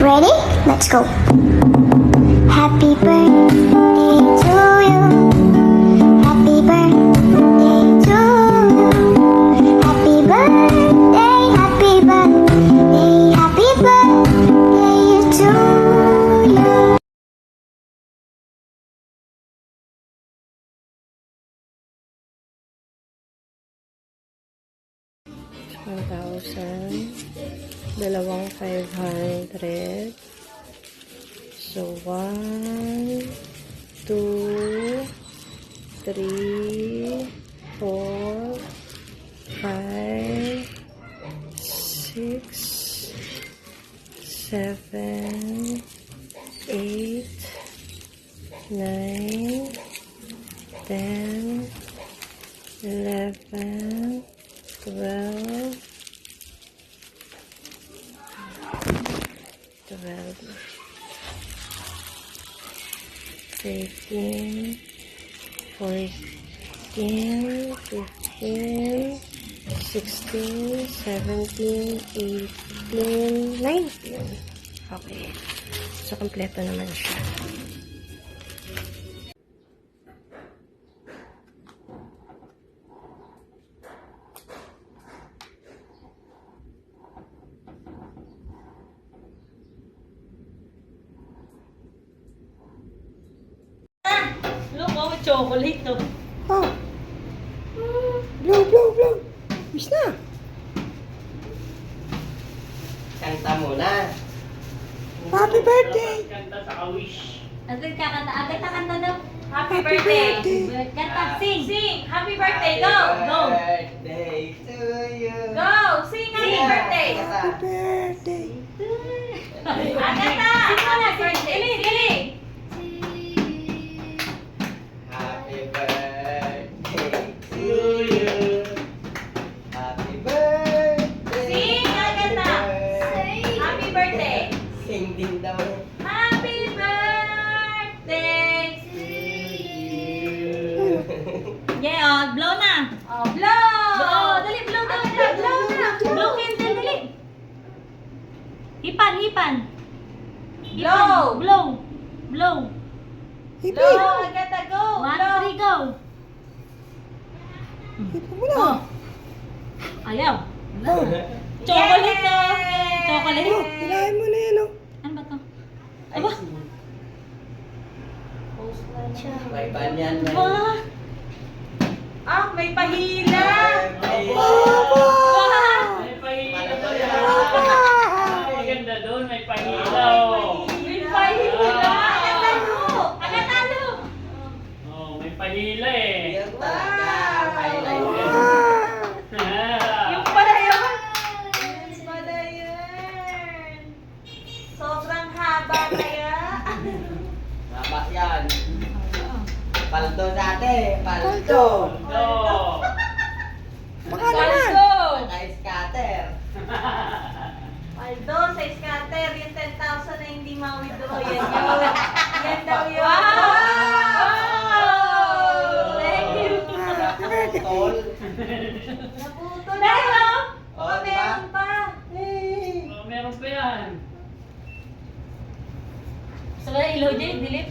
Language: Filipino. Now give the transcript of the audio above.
Ready? Let's go. Happy birthday to you. Happy birthday to you. Happy birthday, happy birthday, happy birthday to you. Dalawang 500. So, 1, 2, 3, 4, 5, 6, 7, 8, 9, 10, 11, 12, 13, 14, 15, 16, 17, 18, 19. Okay. So, kompleto naman siya. Look, oh, chocolate to. Oh. Blow. Miss na. Kanta muna. Happy birthday. Kanta sa kawish. Agad kakanta. Agad kakanta daw. Happy birthday. Kanta, sing. Happy birthday. Go. Birthday to you. Go. Sing happy birthday. Happy birthday. Agad na. Happy birthday. Dili. Happy birthday to you. Happy birthday. Sing agad na. Happy birthday. Sing din daw. Happy birthday. To you. Yeah, oh, blow na. Oh, blow. Blow. Dali, blow na. Blow na. Blow candle, dali. Hipan. Blow. Hipi. Agad na, go. 1, 3, go. Hipi mo na. Oh. Ayaw. Chocolate to. Chocolate. Oh, hilahin mo na yan, oh. Ano ba to? Ay, Aba. may banyan. Ba? Ah, may pahila. Papa! May pahila pa yan. Papa! Maganda doon, may pahila. May pahila. Agatalo. Oh, may pahila eh. Yan talaga. Highlight yan. Yung pala yun. Yung pala yun. Sobrang haba kaya. Haba yan. Paldo dati. Paldo. No. Baka naman. Naka-scatter. Paldo sa scatter, yung 10,000 na hindi ma-withdraw yan yun. Yan daw yun. Wow! Thank you. Happy birthday. Tol. Naputol na. Meron? Oh, Oh, diba? meron pa. Oh, meron pa yan. Gusto ko na ilaw dyan, dilip.